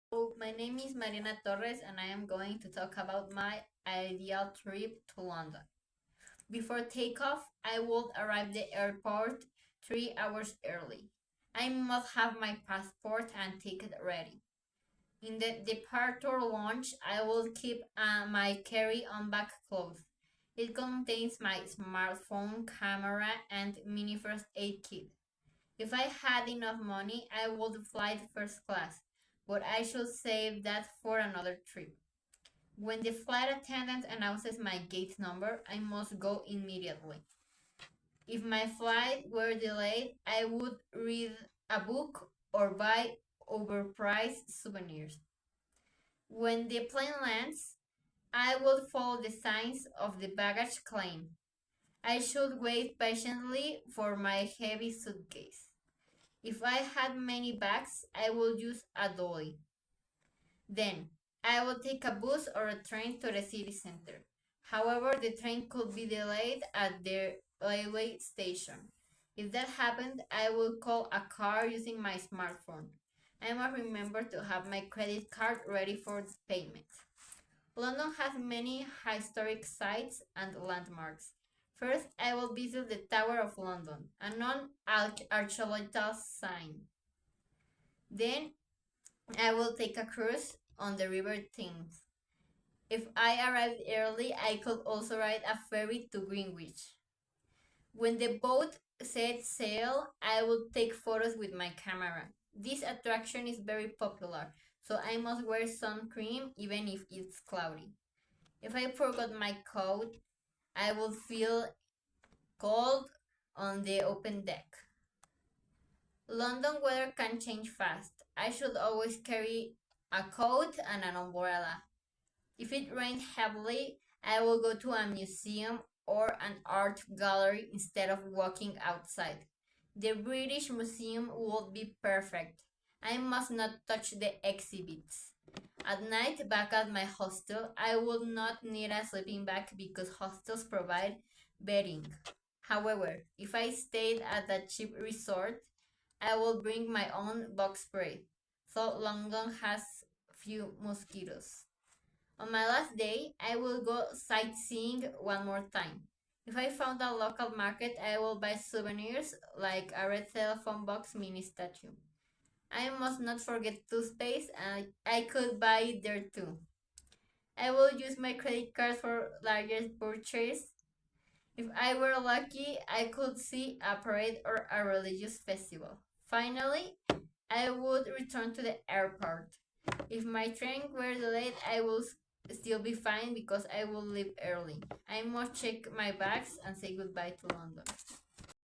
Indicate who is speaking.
Speaker 1: Hello, my name is Marina Torres and I am going to talk about my ideal trip to London. Before takeoff, I would arrive the airport 3 hours early. I must have my passport and ticket ready. In the departure lounge, I will keep my carry-on bag closed. It contains my smartphone, camera, and mini first aid kit. If I had enough money, I would fly first class, but I should save that for another trip. When the flight attendant announces my gate number, I must go immediately. If my flight were delayed, I would read a book or buy overpriced souvenirs. When the plane lands, I would follow the signs of the baggage claim. I should wait patiently for my heavy suitcase. If I had many bags, I would use a dolly. Then, I would take a bus or a train to the city center. However, the train could be delayed at the railway station. If that happened, I would call a car using my smartphone. I must remember to have my credit card ready for payment. London has many historic sites and landmarks. First, I will visit the Tower of London, a non-archaeological sign. Then, I will take a cruise on the River Thames. If I arrived early, I could also ride a ferry to Greenwich. When the boat set sail, I would take photos with my camera. This attraction is very popular, so I must wear sun cream even if it's cloudy. If I forgot my coat, I would feel cold on the open deck. London weather can change fast. I should always carry a coat and an umbrella. If it rained heavily, I will go to a museum or an art gallery instead of walking outside. The British Museum would be perfect. I must not touch the exhibits. At night, back at my hostel, I would not need a sleeping bag because hostels provide bedding. However, if I stayed at a cheap resort, I will bring my own bug spray, so London has few mosquitoes. On my last day, I will go sightseeing one more time. If I found a local market, I will buy souvenirs like a red telephone box mini statue. I must not forget toothpaste, and I could buy it there too. I will use my credit card for larger purchase. If I were lucky, I could see a parade or a religious festival. Finally, I would return to the airport. If my train were delayed, I will still be fine because I will leave early. I must check my bags and say goodbye to London.